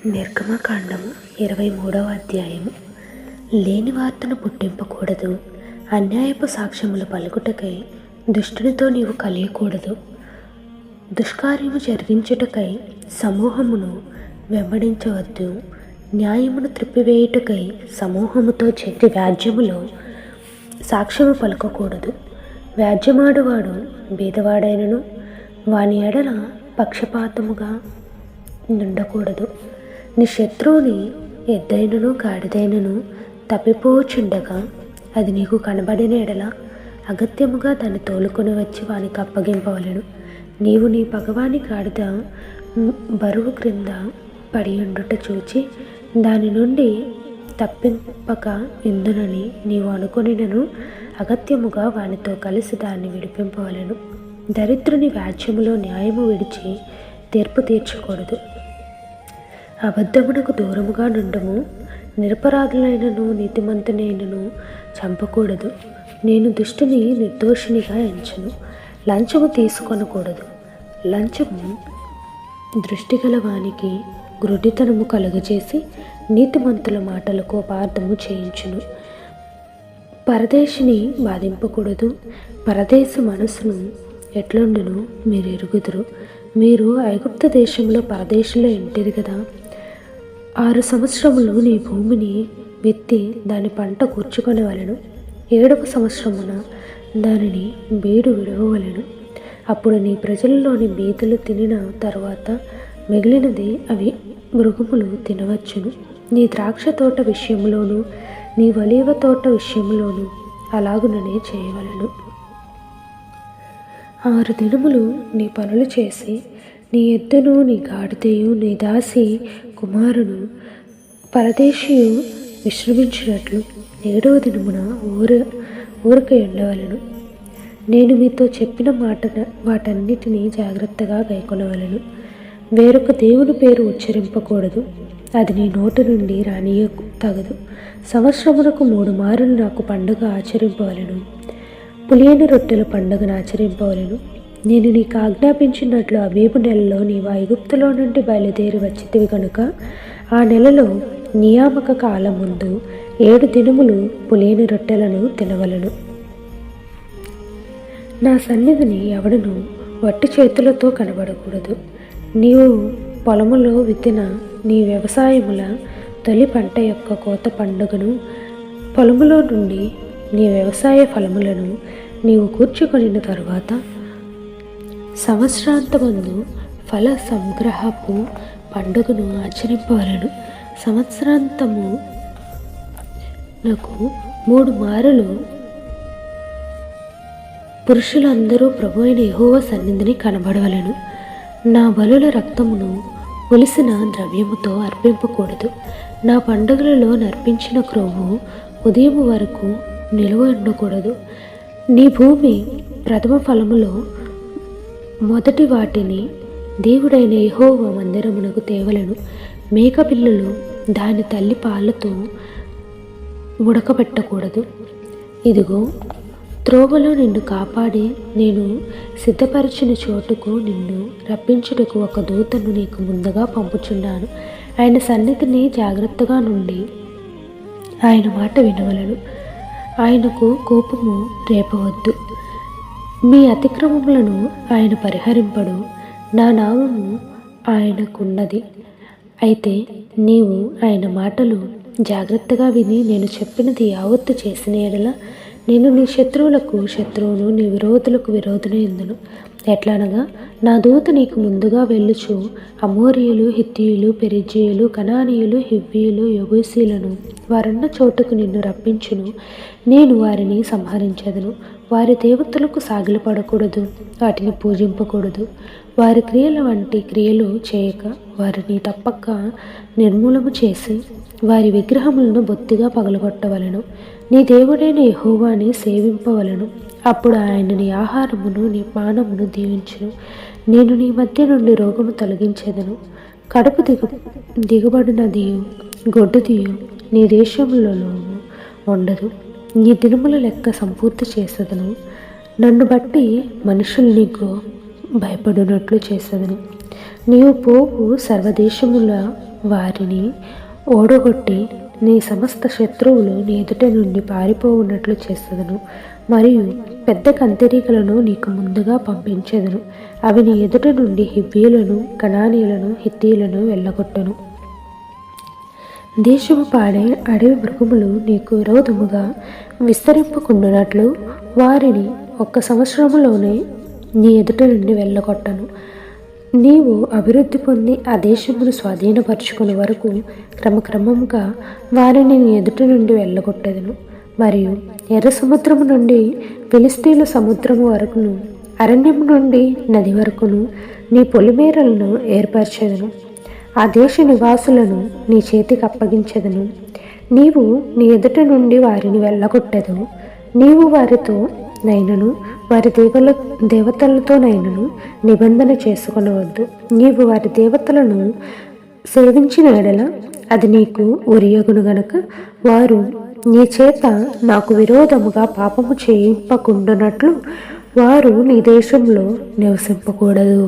నిర్గమకాండము 23వ అధ్యాయము. లేని వార్తను పుట్టింపకూడదు, అన్యాయపు సాక్ష్యములు పలుకుటకై దుష్టునితో నీవు కలియకూడదు. దుష్కార్యము జరిగించుటకై సమూహమును వెంబడించవద్దు. న్యాయమును త్రిప్పివేయుటకై సమూహముతో చేతి వ్యాజ్యములో సాక్ష్యము పలకకూడదు. వ్యాజ్యమాడువాడు బీదవాడైనను వాని ఎడల పక్షపాతముగా నుండకూడదు. నీ శత్రువుని ఎద్దైనను గాడిదైనను తప్పిపోచుండగా అది నీకు కనబడిన ఎడల అగత్యముగా దాన్ని తోలుకొని వచ్చి వానికి అప్పగింపవలెను. నీవు నీ పగవాని గాడిద బరువు క్రింద పడియుండుట చూచి దాని నుండి తప్పింపక ఇందునని నీవు అనుకొనినను అగత్యముగా వానితో కలిసి దాన్ని విడిపింపవలెను. దరిద్రుని వ్యాజ్యములో న్యాయము విడిచి తీర్పు తీర్చకూడదు. అబద్ధమునకు దూరముగా నుండము. నిరపరాధులైనను నీతిమంతునైనను చంపకూడదు. నేను దుష్టుని నిర్దోషినిగా ఎంచును. లంచము తీసుకొనకూడదు. లంచము దృష్టిగల వానికి గ్రుడ్డితనము కలుగజేసి నీతిమంతుల మాటలకు అపార్థము చేయించును. పరదేశిని బాధింపకూడదు. పరదేశ మనసును ఎట్లుండును మీరు ఎరుగుదురు. మీరు ఐగుప్తు దేశంలో పరదేశంలో ఇంటిరి కదా. 6 సంవత్సరములు నీ భూమిని విత్తి దాని పంట కూర్చుకొనవలెను. 7వ సంవత్సరమున దానిని బీడు విడవవలెను. అప్పుడు నీ ప్రజలలోని బీదలు తినిన తరువాత మిగిలినది అవి మృగములు తినవచ్చును. నీ ద్రాక్ష తోట విషయంలోనూ నీ ఒలీవ తోట విషయంలోనూ అలాగుననే చేయవలెను. 6 దినములు నీ పనులు చేసి నీ ఎద్దును నీ గాడిదయు నీ దాసి కుమారును పరదేశియు విశ్రమించినట్లు 7వ దినమున ఊరిక ఉండవలెను. నేను మీతో చెప్పిన వాటన్నిటినీ జాగ్రత్తగా గైకొనవలెను. వేరొక దేవుని పేరు ఉచ్చరింపకూడదు. అది నీ నోటి నుండి రానియ తగదు. సంవత్సరమునకు 3 మారులు నాకు పండుగ ఆచరింపవలెను. పులియని రొట్టెల పండుగను ఆచరింపవలెను. నేను నీకు ఆజ్ఞాపించినట్లు అబీబు నెలలో నీవు ఐగుప్తులో నుండి బయలుదేరి వచ్చితివి కనుక ఆ నెలలో నియామక కాలం ముందు 7 దినములు పులియని రొట్టెలను తినవలెను. నా సన్నిధిని ఎవడను వట్టి చేతులతో కనబడకూడదు. నీవు పొలములో విత్తిన నీ వ్యవసాయముల తొలి పంట యొక్క కోత పండుగను, పొలములో నుండి నీ వ్యవసాయ ఫలములను నీవు కూర్చుకొనిన తరువాత సంవత్సరాంతమందు ఫల సంగ్రహపు పండుగను ఆచరింపవలెను. సంవత్సరాంతము నాకు 3 మారులు పురుషులందరూ ప్రభు అయిన యెహోవా సన్నిధిని కనబడవలెను. నా బలుల రక్తమును ఒలిసిన ద్రవ్యముతో అర్పింపకూడదు. నా పండుగలలో నర్పించిన క్రొవ్వు ఉదయం వరకు నిలువ ఉండకూడదు. నీ భూమి ప్రథమ ఫలములో మొదటి వాటిని దేవుడైన యెహోవా మందిరమునకు తేవలెను. మేకపిల్లలు దాని తల్లి పాలతో ఉడకబెట్టకూడదు. ఇదిగో, త్రోవలో నిన్ను కాపాడి నేను సిద్ధపరిచిన చోటుకు నిన్ను రప్పించుటకు ఒక దూతను నీకు ముందుగా పంపుచున్నాను. ఆయన సన్నిధిని జాగ్రత్తగా నుండి ఆయన మాట వినవలెను. ఆయనకు కోపము రేపవద్దు. మీ అతిక్రమములను ఆయన పరిహరింపడు. నా నామము ఆయనకున్నది. అయితే నీవు ఆయన మాటలు జాగ్రత్తగా విని నేను చెప్పినది యావత్తు చేసిన ఎడల నేను నీ శత్రువులకు శత్రువును, నీ విరోధులకు విరోధును ఎందును. ఎట్లనగా నా దూత నీకు ముందుగా వెళ్ళుచు అమోరీయులు, హిత్తీయులు, పెరిజ్జీయులు, కనానీయులు, హివ్వీయులు, యెబూసీయులను వారున్న చోటుకు నిన్ను రప్పించును. నేను వారిని సంహరించెదను. వారి దేవతలకు సాగిలపడకూడదు, వాటిని పూజింపకూడదు. వారి క్రియల వంటి క్రియలు చేయక వారిని తప్పక నిర్మూలము చేసి వారి విగ్రహములను బొత్తిగా పగలగొట్టవలెను. నీ దేవుడైన యెహోవాని సేవింపవలెను. అప్పుడు ఆయన నీ ఆహారమును నీ పానమును దీవించును. నేను నీ మధ్య నుండి రోగము తొలగించెదను. కడుపు దిగబడినదియు గొడ్డుదియు నీ దేశములలో ఉండదు. నీ దినముల లెక్క సంపూర్తి చేసేదను. నన్ను బట్టి మనుషులు నీకు భయపడినట్లు చేసేదను. నీవు పోవు సర్వదేశముల వారిని ఓడగొట్టి నీ సమస్త శత్రువులు నీ ఎదుట నుండి పారిపోవున్నట్లు చేసేదను. మరియు పెద్ద కందిరీగలను నీకు ముందుగా పంపించెదను. అవి నీ ఎదుట నుండి హివ్వీయులను, కనానీయులను, హిత్తీయులను వెళ్ళగొట్టెను. దేశము పాడే అడవి మృగములు నీకు విరోధముగా విస్తరింపకుండునట్లు వారిని 1 సంవత్సరములోనే నీ ఎదుట నుండి వెళ్ళగొట్టను. నీవు అభివృద్ధి పొంది ఆ దేశమును స్వాధీనపరుచుకునే వరకు క్రమక్రమముగా వారిని నీ ఎదుట నుండి వెళ్ళగొట్టెదను. మరియు ఎర్ర సముద్రము నుండి ఫిలిస్తీన్ల సముద్రము వరకును, అరణ్యము నుండి నది వరకును నీ పొలిమేరలను ఏర్పరచెదను. ఆ దేశ నివాసులను నీ చేతికి అప్పగించెదను. నీవు నీ ఎదుట నుండి వారిని వెళ్ళగొట్టెదవు. నీవు వారితో నైనను వారి దేవతలతోనైనను నిబంధన చేసుకొనవద్దు. నీవు వారి దేవతలను సేవించిన ఎడల అది నీకు ఉరియగును గనుక వారు నీ చేత నాకు విరోధముగా పాపము చేయింపకుండునట్లు వారు నీ దేశంలో నివసింపకూడదు.